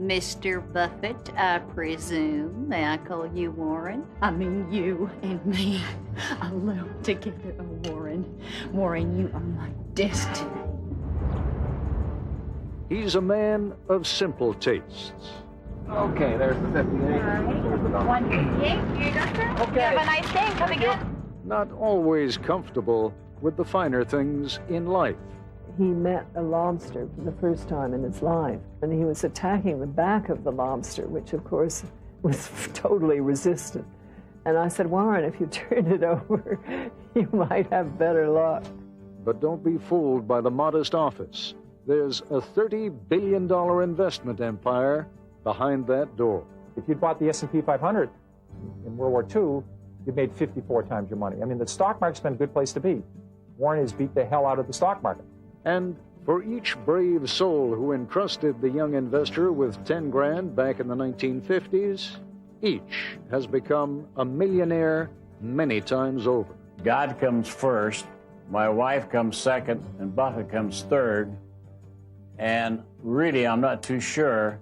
Mr. Buffett, I presume. May I call you Warren? I mean, you and me alone together, oh, Warren. Warren, you are my destiny. He's a man of simple tastes. Okay, there's the 58. There's the number. 158, you doctor? Okay. Have a nice day. Come again. Not always comfortable with the finer things in life. He met a lobster for the first time in his life, and he was attacking the back of the lobster, which, of course, was totally resistant. And I said, Warren, if you turn it over, you might have better luck. But don't be fooled by the modest office. There's a $30 billion investment empire behind that door. If you'd bought the S&P 500 in World War II, you'd made 54 times your money. I mean, the stock market's been a good place to be. Warren has beat the hell out of the stock market. And for each brave soul who entrusted the young investor with 10 grand back in the 1950s, each has become a millionaire many times over. God comes first, my wife comes second, and Buffett comes third. And really, I'm not too sure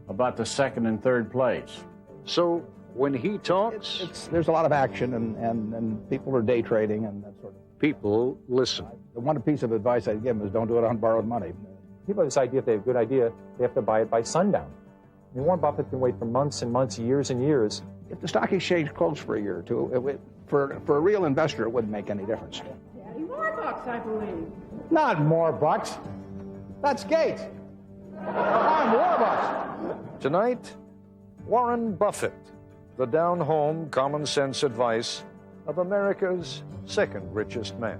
about the second and third place. So when he talks, there's a lot of action, and people are day trading and that sort of. People listen. The one piece of advice I'd give them is don't do it on borrowed money. People have this idea, if they have a good idea, they have to buy it by sundown. I mean, Warren Buffett can wait for months and months, years and years. If the stock exchange closed for a year or two, for a real investor, it wouldn't make any difference. Daddy, more bucks, I believe. Not more bucks. That's Gates. I'm more bucks. Tonight, Warren Buffett, the down-home, common-sense advice of America's second richest man.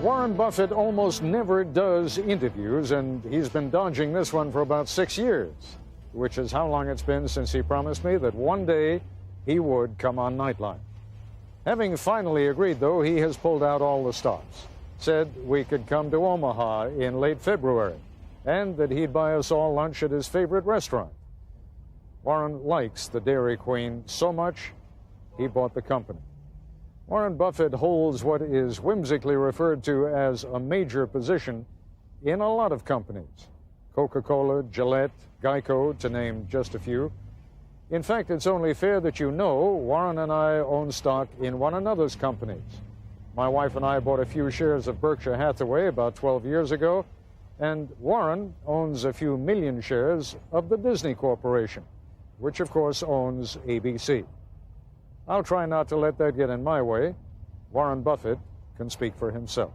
Warren Buffett almost never does interviews, and he's been dodging this one for about 6 years, which is how long it's been since he promised me that one day he would come on Nightline. Having finally agreed, though, he has pulled out all the stops, said we could come to Omaha in late February, and that he'd buy us all lunch at his favorite restaurant. Warren likes the Dairy Queen so much, he bought the company. Warren Buffett holds what is whimsically referred to as a major position in a lot of companies. Coca-Cola, Gillette, Geico, to name just a few. In fact, it's only fair that you know Warren and I own stock in one another's companies. My wife and I bought a few shares of Berkshire Hathaway about 12 years ago, and Warren owns a few million shares of the Disney Corporation, which of course owns ABC. I'll try not to let that get in my way. Warren Buffett can speak for himself.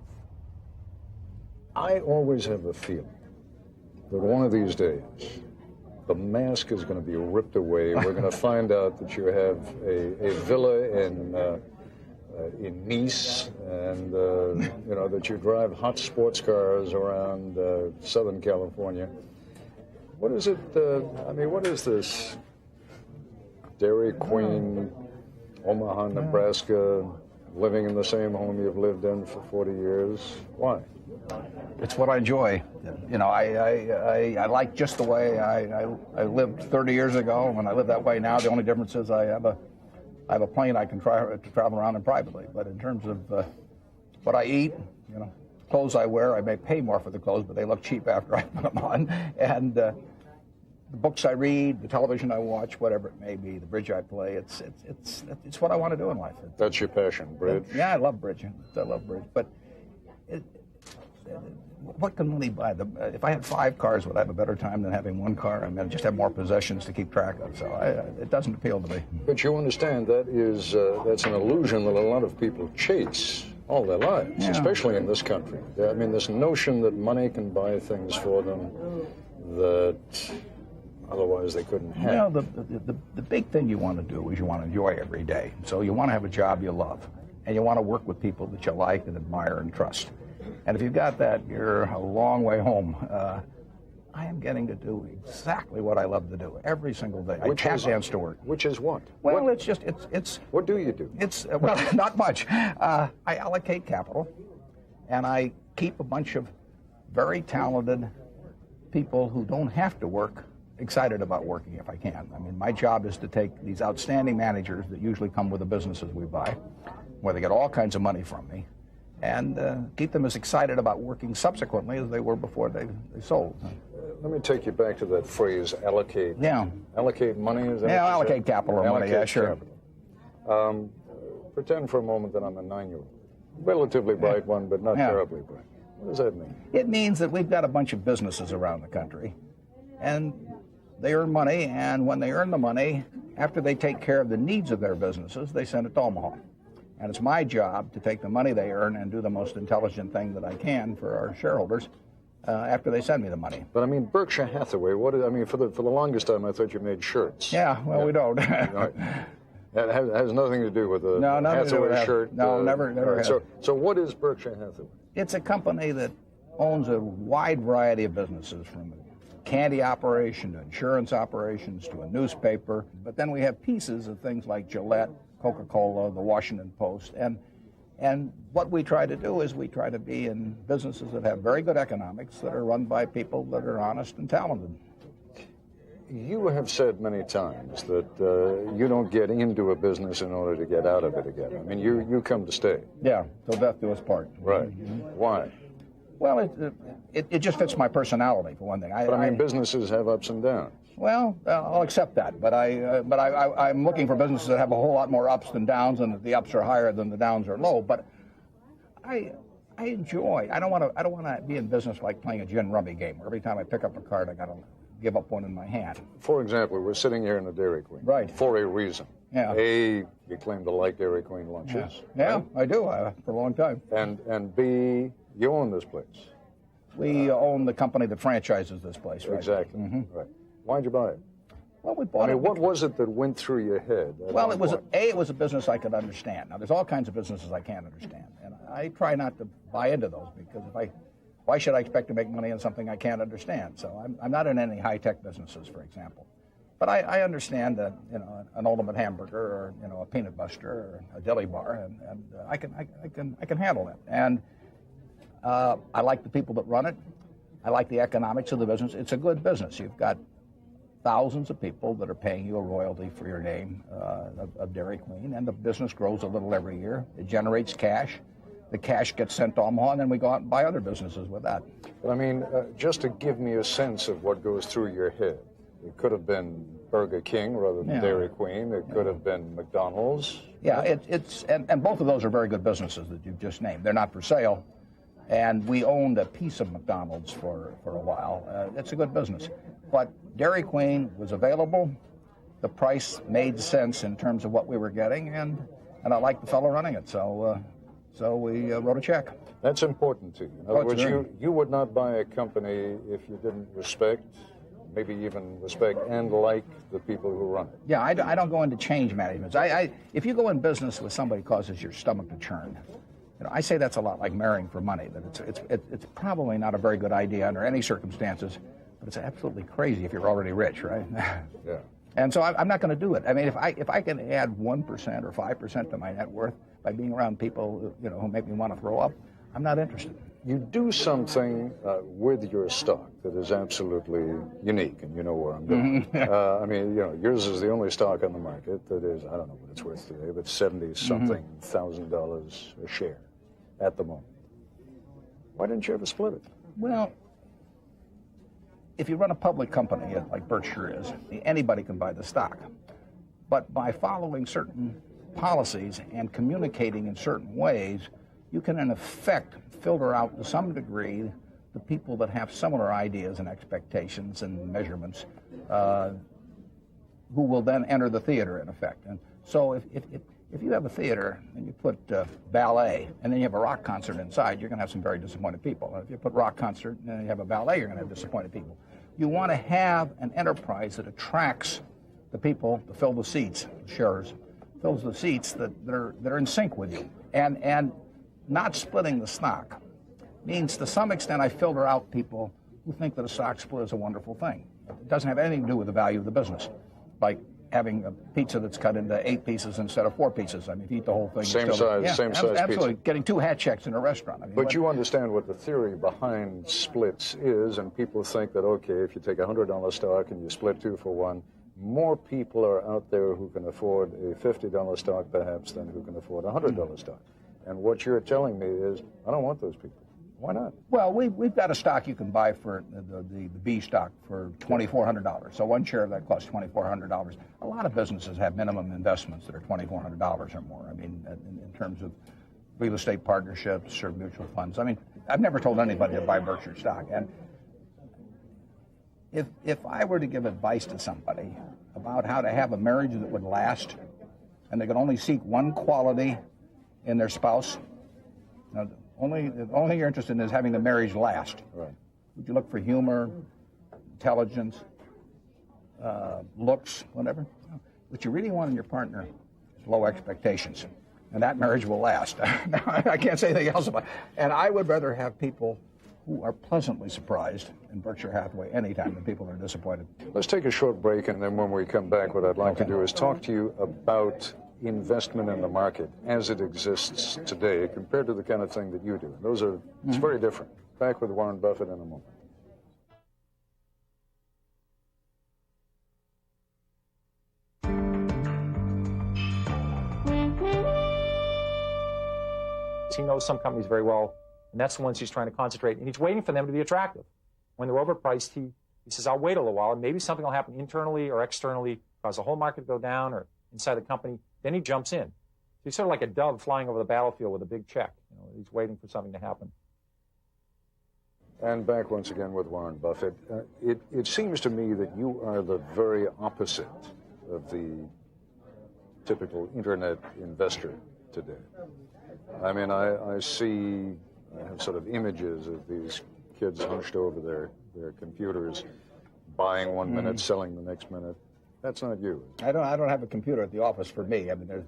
I always have a feeling that one of these days, the mask is going to be ripped away. We're going to find out that you have a villa in Nice, and that you drive hot sports cars around Southern California. What is it? What is this? Dairy Queen, Omaha, Nebraska, living in the same home you've lived in for 40 years. Why? It's what I enjoy. You know, I like just the way I lived 30 years ago, and I live that way now. The only difference is I have a plane I can try to travel around in privately. But in terms of what I eat, you know, clothes I wear, I may pay more for the clothes, but they look cheap after I put them on. And the books I read, the television I watch, whatever it may be, the bridge I play, it's what I want to do in life. That's your passion, bridge? Yeah, I love bridge. I love bridge. But what can money buy? If I had 5 cars, would I have a better time than having 1 car? I mean, I just have more possessions to keep track of. So it doesn't appeal to me. But you understand that's an illusion that a lot of people chase all their lives, yeah. Especially in this country. I mean, this notion that money can buy things for them that otherwise they couldn't have. Well, the big thing you want to do is you want to enjoy every day. So you want to have a job you love, and you want to work with people that you like and admire and trust. And if you've got that, you're a long way home. I am getting to do exactly what I love to do every single day. I tap dance to work. Which is what? Well, it's. What do you do? It's well, not much. I allocate capital, and I keep a bunch of very talented people who don't have to work excited about working if I can. I mean, my job is to take these outstanding managers that usually come with the businesses we buy, where they get all kinds of money from me, and keep them as excited about working subsequently as they were before they sold. Let me take you back to that phrase, allocate. Yeah. Allocate money, is that Yeah, what you allocate said? capital or money, yeah, sure. Capital. Pretend for a moment that I'm a 9-year-old. Relatively bright one, but not terribly bright. What does that mean? It means that we've got a bunch of businesses around the country, and they earn money, and when they earn the money, after they take care of the needs of their businesses, they send it to Omaha. And it's my job to take the money they earn and do the most intelligent thing that I can for our shareholders after they send me the money. But I mean, Berkshire Hathaway, I mean, for the longest time, I thought you made shirts. Yeah, well, we don't. That has nothing to do with the Hathaway shirt. No, never has. So what is Berkshire Hathaway? It's a company that owns a wide variety of businesses, from a candy operation to insurance operations to a newspaper. But then we have pieces of things like Gillette, Coca-Cola, the Washington Post. And what we try to do is we try to be in businesses that have very good economics, that are run by people that are honest and talented. You have said many times that you don't get into a business in order to get out of it again. I mean, you come to stay. Yeah, till death do us part. Right. Why? Well, it just fits my personality, for one thing. But I mean, businesses have ups and downs. Well, I'll accept that, but I'm looking for businesses that have a whole lot more ups than downs, and that the ups are higher than the downs are low. But I enjoy. I don't want to be in business like playing a gin rummy game, where every time I pick up a card, I got to give up one in my hand. For example, we're sitting here in a Dairy Queen. Right. For a reason. Yeah. A, you claim to like Dairy Queen lunches. Yeah, right? I do, for a long time. And B, you own this place. We own the company that franchises this place, right? Exactly. Mm-hmm. Right. Why'd you buy it? Well, we bought it. What was it that went through your head? Well, it was a business I could understand. Now, there's all kinds of businesses I can't understand, and I try not to buy into those, because why should I expect to make money on something I can't understand? So I'm not in any high-tech businesses, for example. But I understand that, an Ultimate Hamburger, or a Peanut Buster, or a deli bar, and I can handle that. And I like the people that run it. I like the economics of the business. It's a good business. You've got thousands of people that are paying you a royalty for your name of Dairy Queen, and the business grows a little every year. It generates cash. The cash gets sent to Omaha, and then we go out and buy other businesses with that. But I mean, just to give me a sense of what goes through your head, it could have been Burger King rather than Dairy Queen. It could have been McDonald's. Yeah, and both of those are very good businesses that you've just named. They're not for sale, and we owned a piece of McDonald's for a while. It's a good business. But Dairy Queen was available. The price made sense in terms of what we were getting, and I liked the fellow running it, so we wrote a check. That's important to you. In other words, you would not buy a company if you didn't respect, maybe even respect and like the people who run it. Yeah, I don't go into change management. If you go in business with somebody who causes your stomach to churn, I say that's a lot like marrying for money. That it's probably not a very good idea under any circumstances, but it's absolutely crazy if you're already rich, right? Yeah. And so I'm not going to do it. I mean, if I can add 1% or 5% to my net worth by being around people who make me want to throw up, I'm not interested. You do something with your stock that is absolutely unique, and you know where I'm going. I mean, yours is the only stock on the market that is, I don't know what it's worth today, but $70-something thousand a share at the moment. Why didn't you ever split it? Well, if you run a public company like Berkshire is, anybody can buy the stock. But by following certain policies and communicating in certain ways, you can in effect filter out to some degree the people that have similar ideas and expectations and measurements, who will then enter the theater in effect. And so if you have a theater and you put ballet and then you have a rock concert inside, you're going to have some very disappointed people. And if you put rock concert and then you have a ballet, you're going to have disappointed people. You want to have an enterprise that attracts the people to fill the seats, the sharers, fills the seats that are in sync with you. And not splitting the stock means to some extent I filter out people who think that a stock split is a wonderful thing. It doesn't have anything to do with the value of the business. Like having a pizza that's cut into 8 pieces instead of 4 pieces. I mean, if you eat the whole thing. Same size absolutely. pizza. Getting 2 hat checks in a restaurant. I mean, But you understand what the theory behind splits is, and people think that, okay, if you take a $100 stock and you split 2 for 1, more people are out there who can afford a $50 stock perhaps than who can afford a $100 stock. And what you're telling me is, I don't want those people. Why not? Well, we've got a stock you can buy for the B stock for $2,400. So 1 share of that costs $2,400. A lot of businesses have minimum investments that are $2,400 or more. I mean, in terms of real estate partnerships or mutual funds. I mean, I've never told anybody to buy Berkshire stock. And if I were to give advice to somebody about how to have a marriage that would last, and they could only seek one quality in their spouse, you know, the only thing you're interested in is having the marriage last. Right. Would you look for humor, intelligence, looks, whatever? What you really want in your partner is low expectations, and that marriage will last. I can't say anything else about it. And I would rather have people who are pleasantly surprised in Berkshire Hathaway anytime than people that are disappointed. Let's take a short break, and then when we come back, what I'd like to do is talk to you about investment in the market as it exists today compared to the kind of thing that you do. It's very different. Back with Warren Buffett in a moment. He knows some companies very well, and that's the ones he's trying to concentrate, and he's waiting for them to be attractive. When they're overpriced, he says, I'll wait a little while, and maybe something will happen internally or externally, cause the whole market to go down or inside the company. Then he jumps in. So he's sort of like a dove flying over the battlefield with a big check. You know, he's waiting for something to happen. And back once again with Warren Buffett. It seems to me that you are the very opposite of the typical internet investor today. I mean, I have sort of images of these kids hunched over their computers, buying 1 minute, selling the next minute. That's not you. I don't have a computer at the office for me. I mean, there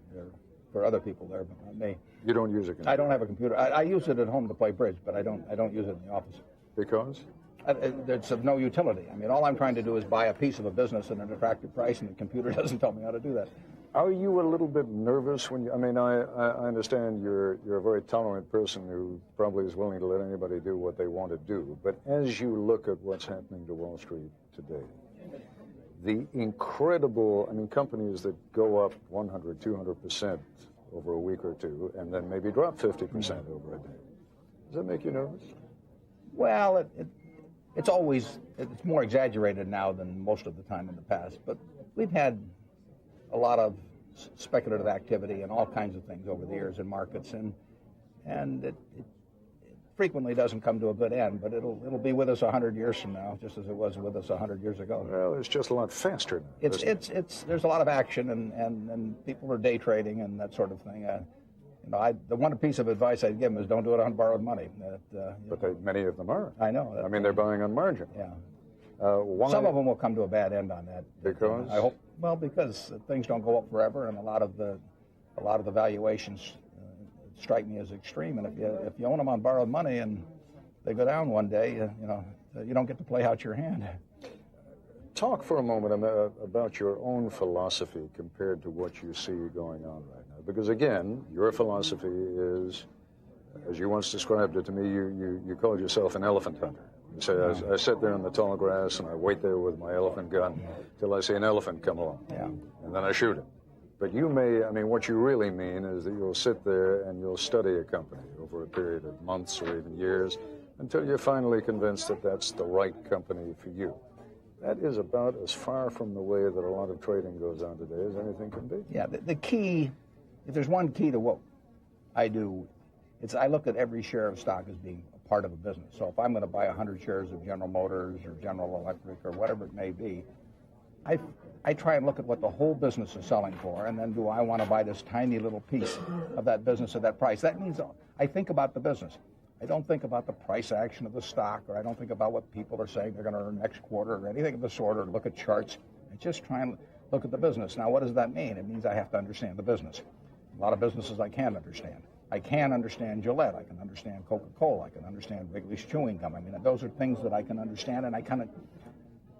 for other people there, but not me. You don't use a computer? I don't have a computer. I use it at home to play bridge, but I don't use it in the office. Because? It's of no utility. I mean, all I'm trying to do is buy a piece of a business at an attractive price, and the computer doesn't tell me how to do that. Are you a little bit nervous when you, I mean, I understand you're a very tolerant person who probably is willing to let anybody do what they want to do, but as you look at what's happening to Wall Street today, the incredible, I mean, companies that go up 100, 200% over a week or two and then maybe drop 50% over a day. Does that make you nervous? Well, it's more exaggerated now than most of the time in the past, but we've had a lot of speculative activity and all kinds of things over the years in markets, and it frequently doesn't come to a good end, but it'll be with us 100 years from now, just as it was with us 100 years ago. Well, it's just a lot faster now. There's a lot of action, and people are day trading and that sort of thing. The one piece of advice I'd give them is don't do it on borrowed money. But many of them are. I know. I mean, they're buying on margin. Yeah. Some of them will come to a bad end on that. Because? I hope. Well, because things don't go up forever, and a lot of the valuations strike me as extreme. And if you own them on borrowed money and they go down one day, you don't get to play out your hand. Talk for a moment about your own philosophy compared to what you see going on right now. Because again, your philosophy is, as you once described it to me, you called yourself an elephant hunter. You say, I sit there in the tall grass and I wait there with my elephant gun till I see an elephant come along. Yeah. And then I shoot him. But what you really mean is that you'll sit there and you'll study a company over a period of months or even years until you're finally convinced that that's the right company for you. That is about as far from the way that a lot of trading goes on today as anything can be. Yeah, the key, if there's one key to what I do, it's I look at every share of stock as being a part of a business. So if I'm going to buy 100 shares of General Motors or General Electric or whatever it may be, I try and look at what the whole business is selling for, and then do I want to buy this tiny little piece of that business at that price? That means I think about the business. I don't think about the price action of the stock, or I don't think about what people are saying they're going to earn next quarter, or anything of the sort, or look at charts. I just try and look at the business. Now, what does that mean? It means I have to understand the business. A lot of businesses I can't understand. I can understand Gillette. I can understand Coca-Cola. I can understand Wrigley's Chewing Gum. I mean, those are things that I can understand, and I kind of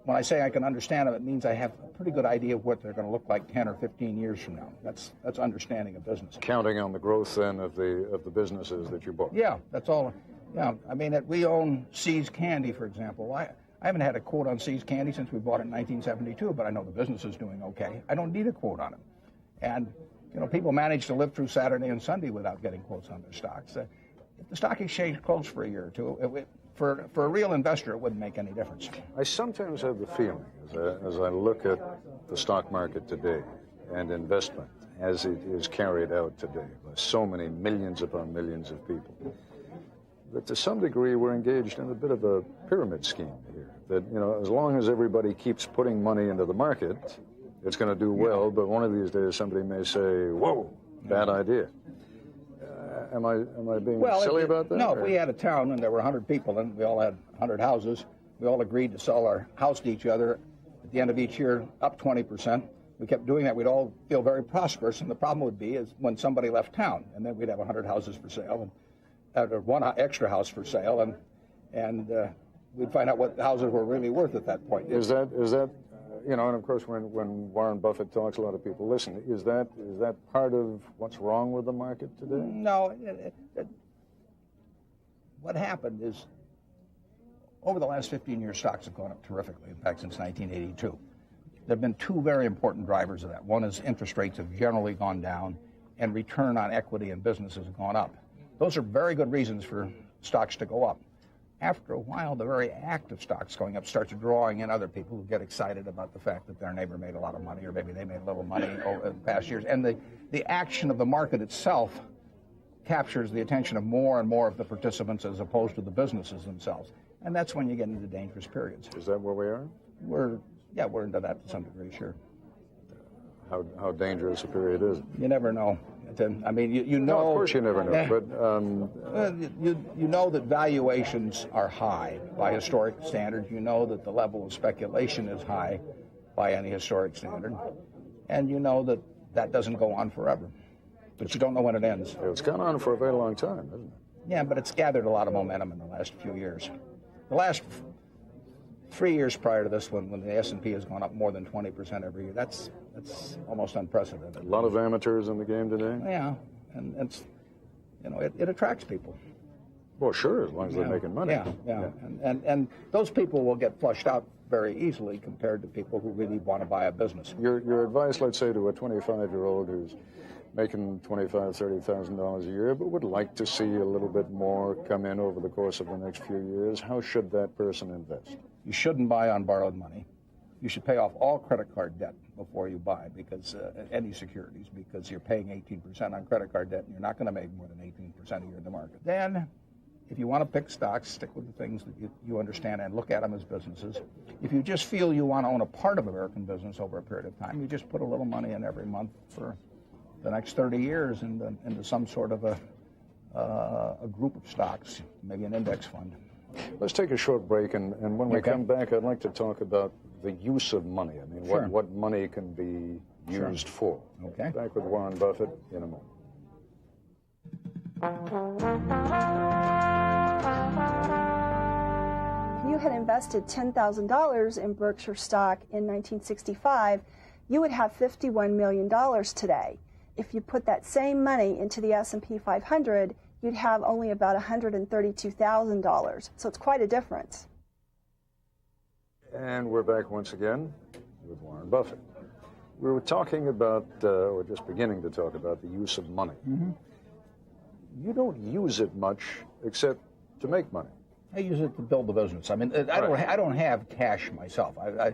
when I say I can understand them, it means I have a pretty good idea of what they're going to look like 10 or 15 years from now. That's understanding a business. Counting on the growth then of the businesses that you bought. Yeah, that's all. Yeah, I mean, we own See's Candy, for example. I haven't had a quote on See's Candy since we bought it in 1972, but I know the business is doing okay. I don't need a quote on it. And, you know, people manage to live through Saturday and Sunday without getting quotes on their stocks. If the stock exchange closed for a year or two, for a real investor, it wouldn't make any difference. I sometimes have the feeling, as I look at the stock market today and investment as it is carried out today by so many millions upon millions of people, that to some degree we're engaged in a bit of a pyramid scheme here. That, you know, as long as everybody keeps putting money into the market, it's going to do well, but one of these days somebody may say, whoa, bad idea. Am I being silly about that? No, if we had a town and there were 100 people and we all had 100 houses, we all agreed to sell our house to each other at the end of each year up 20%. We kept doing that, we'd all feel very prosperous, and the problem would be is when somebody left town, and then we'd have 100 houses for sale, and one extra house for sale, and we'd find out what the houses were really worth at that point. Is that you know, and of course when Warren Buffett talks, a lot of people listen. Is that part of what's wrong with the market today? No. What happened is, over the last 15 years, stocks have gone up terrifically, in fact, since 1982. There have been two very important drivers of that. One is interest rates have generally gone down, and return on equity in businesses have gone up. Those are very good reasons for stocks to go up. After a while, the very act of stocks going up starts drawing in other people who get excited about the fact that their neighbor made a lot of money, or maybe they made a little money over the past years. And the action of the market itself captures the attention of more and more of the participants as opposed to the businesses themselves. And that's when you get into dangerous periods. Is that where we are? We're into that to some degree, sure. How dangerous a period is it? You never know. I mean, you know. No, of course you never know. But you know that valuations are high by historic standards. You know that the level of speculation is high by any historic standard, and you know that that doesn't go on forever. But you don't know when it ends. It's gone on for a very long time, hasn't it? Yeah, but it's gathered a lot of momentum in the last few years. The last 3 years prior to this one, when the S&P has gone up more than 20% every year, that's almost unprecedented. A lot of amateurs in the game today? Yeah, and it's, you know, it attracts people. Well, sure, as long as they're making money. Yeah. And those people will get flushed out very easily compared to people who really want to buy a business. Your advice, let's say, to a 25-year-old who's making $25,000, $30,000 a year, but would like to see a little bit more come in over the course of the next few years, how should that person invest? You shouldn't buy on borrowed money. You should pay off all credit card debt before you buy, because any securities, because you're paying 18% on credit card debt, and you're not going to make more than 18% a year in the market. Then, if you want to pick stocks, stick with the things that you understand and look at them as businesses. If you just feel you want to own a part of American business over a period of time, you just put a little money in every month for the next 30 years into some sort of a group of stocks, maybe an index fund. Let's take a short break, and when we come back, I'd like to talk about the use of money. I mean, what money can be used for. Okay. Back with Warren Buffett in a moment. If you had invested $10,000 in Berkshire stock in 1965, you would have $51 million today. If you put that same money into the S&P 500, you'd have only about $132,000. So it's quite a difference. And we're back once again with Warren Buffett. We were talking about, or just beginning to talk about, the use of money. Mm-hmm. You don't use it much except to make money. I use it to build the business. I mean, I don't have cash myself. A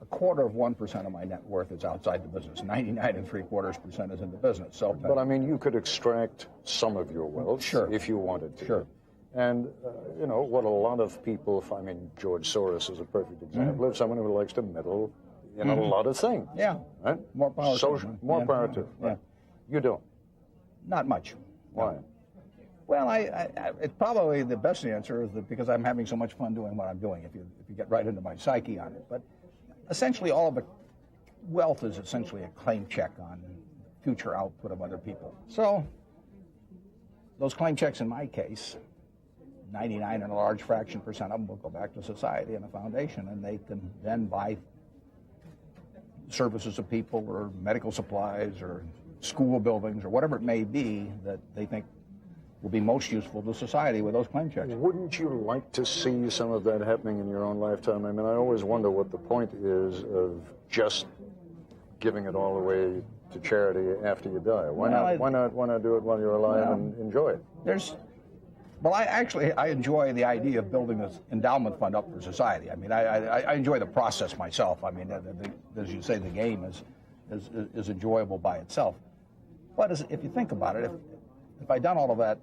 quarter of 1% of my net worth is outside the business. 99.75% is in the business. So, but I mean, you could extract some of your wealth, if you wanted to. Sure. And you know what a lot of people. I mean, George Soros is a perfect example of someone who likes to meddle in a lot of things. Yeah. Right. More power. More power to. Right. You don't. Not much. Why? Well, it's probably the best answer is that because I'm having so much fun doing what I'm doing. If you get right into my psyche on it, but essentially all of the wealth is essentially a claim check on future output of other people. So those claim checks in my case 99 and a large fraction percent of them will go back to society and a foundation, and they can then buy services of people or medical supplies or school buildings or whatever it may be that they think will be most useful to society with those claim checks. Wouldn't you like to see some of that happening in your own lifetime? I mean, I always wonder what the point is of just giving it all away to charity after you die. Why not do it while you're alive and enjoy it? I enjoy the idea of building this endowment fund up for society. I mean, I enjoy the process myself. I mean, as you say, the game is enjoyable by itself. But if you think about it, if I'd done all of that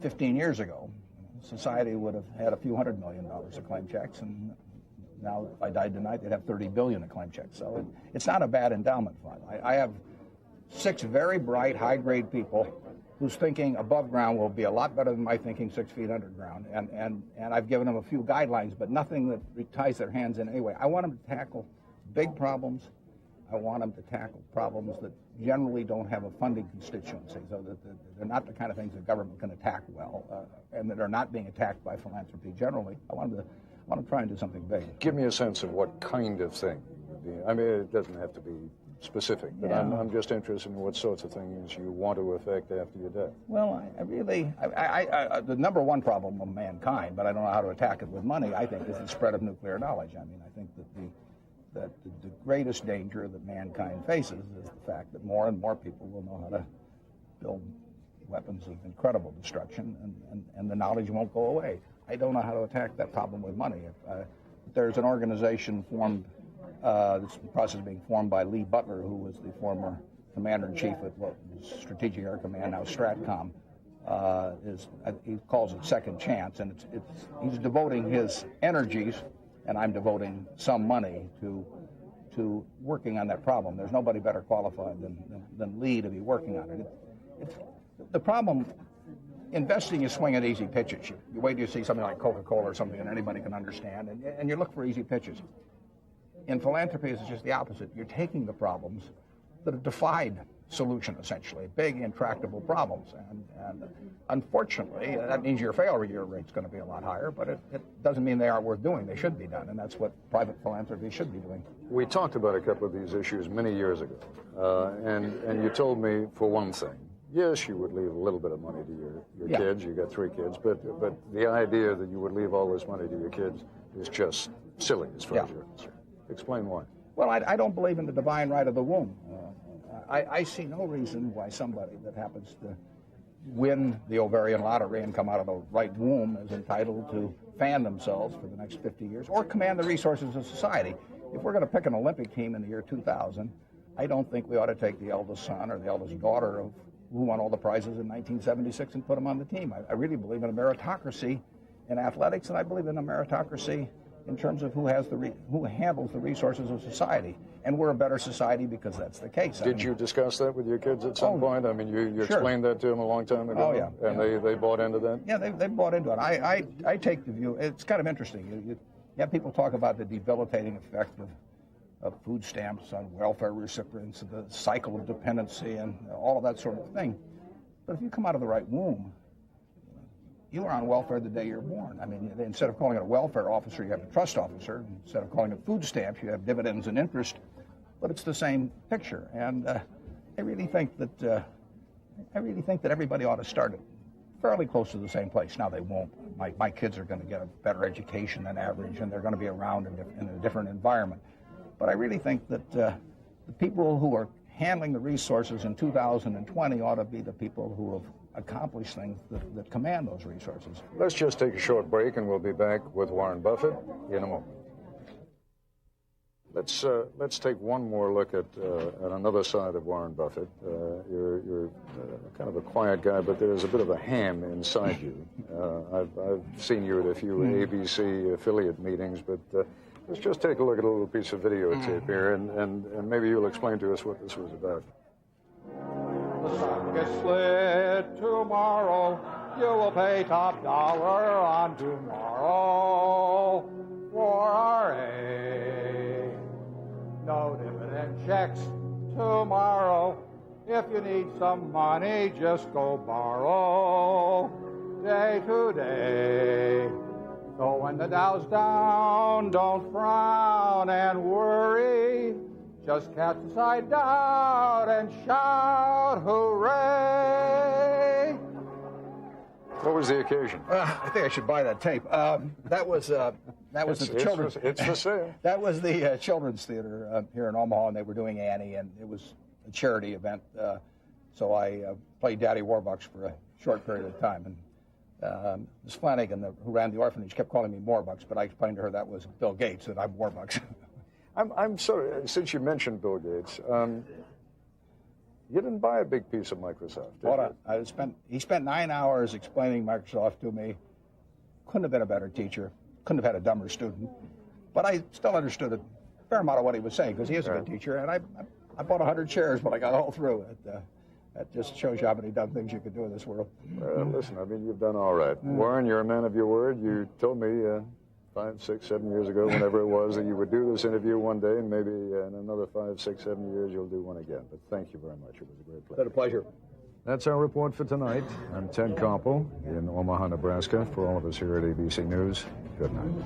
15 years ago, society would have had a few $100 million of claim checks, and now if I died tonight, they'd have 30 billion of claim checks. So it's not a bad endowment fund. I have 6 very bright, high-grade people whose thinking above ground will be a lot better than my thinking 6 feet underground. And I've given them a few guidelines, but nothing that ties their hands in any way. I want them to tackle big problems. I want them to tackle problems that generally don't have a funding constituency, so that they're not the kind of things the government can attack well, and that are not being attacked by philanthropy generally. I want to try and do something big. Give me a sense of what kind of thing would be. I mean, it doesn't have to be specific, but yeah. I'm just interested in what sorts of things you want to affect after your death. Well, the number one problem of mankind, but I don't know how to attack it with money, I think, is the spread of nuclear knowledge. I mean, I think that the greatest danger that mankind faces is the fact that more and more people will know how to build weapons of incredible destruction, and the knowledge won't go away. I don't know how to attack that problem with money. There's an organization formed, this process being formed by Lee Butler, who was the former commander-in-chief at what was Strategic Air Command, now Stratcom. He calls it Second Chance, and he's devoting his energies, and I'm devoting some money to working on that problem. There's nobody better qualified than Lee to be working on it. The problem, investing is swinging easy pitches. You wait till you see something like Coca-Cola or something that anybody can understand, and you look for easy pitches. In philanthropy, it's just the opposite. You're taking the problems that have defied solution, essentially, big, intractable problems. And unfortunately, that means your failure rate's going to be a lot higher, but it doesn't mean they aren't worth doing. They should be done, and that's what private philanthropy should be doing. We talked about a couple of these issues many years ago, and you told me, for one thing, yes, you would leave a little bit of money to your kids. You got 3 kids, but the idea that you would leave all this money to your kids is just silly as far as you're concerned. Explain why. Well, I don't believe in the divine right of the womb. I see no reason why somebody that happens to win the ovarian lottery and come out of the right womb is entitled to fan themselves for the next 50 years or command the resources of society. If we're going to pick an Olympic team in the year 2000, I don't think we ought to take the eldest son or the eldest daughter of who won all the prizes in 1976 and put them on the team. I really believe in a meritocracy in athletics, and I believe in a meritocracy in terms of who handles the resources of society. And we're a better society because that's the case. Did you discuss that with your kids at some point? I mean, you explained that to them a long time ago? Oh, yeah. And they bought into that? Yeah, they bought into it. I take the view, it's kind of interesting. You have people talk about the debilitating effect of food stamps on welfare recipients, the cycle of dependency, and all of that sort of thing. But if you come out of the right womb, you are on welfare the day you're born. I mean, instead of calling it a welfare officer, you have a trust officer. Instead of calling it food stamps, you have dividends and interest. But it's the same picture. And I really think that everybody ought to start at fairly close to the same place. Now they won't. My kids are going to get a better education than average, and they're going to be around in a different environment. But I really think that the people who are handling the resources in 2020 ought to be the people who have accomplish things that command those resources. Let's just take a short break, and we'll be back with Warren Buffett in a moment. Let's take one more look at another side of Warren Buffett. You're kind of a quiet guy, but there's a bit of a ham inside you. I've seen you at a few ABC affiliate meetings, but let's just take a look at a little piece of videotape here, and maybe you'll explain to us what this was about. The sun gets lit tomorrow. You will pay top dollar on tomorrow for RA. No dividend checks tomorrow. If you need some money, just go borrow. day to day. So when the Dow's down, don't frown and worry. Just cast aside doubt and shout hooray. What was the occasion? I think I should buy that tape. That was the children's. It's for sale. That was the children's theater here in Omaha, and they were doing Annie, and it was a charity event. So I played Daddy Warbucks for a short period of time. And Ms. Flanagan, who ran the orphanage, kept calling me Warbucks, but I explained to her that was Bill Gates, that I'm Warbucks. I'm sorry, since you mentioned Bill Gates, you didn't buy a big piece of Microsoft, did you? He spent 9 hours explaining Microsoft to me. Couldn't have been a better teacher. Couldn't have had a dumber student. But I still understood a fair amount of what he was saying, because he is a good teacher. And I bought 100 shares, but I got all through it. That just shows you how many dumb things you can do in this world. Listen, I mean, you've done all right. Warren, you're a man of your word. You told me 5, 6, 7 years ago, whenever it was, that you would do this interview one day, and maybe in another 5, 6, 7 years, you'll do one again. But thank you very much. It was a great pleasure. It's been a pleasure. That's our report for tonight. I'm Ted Koppel in Omaha, Nebraska. For all of us here at ABC News, good night.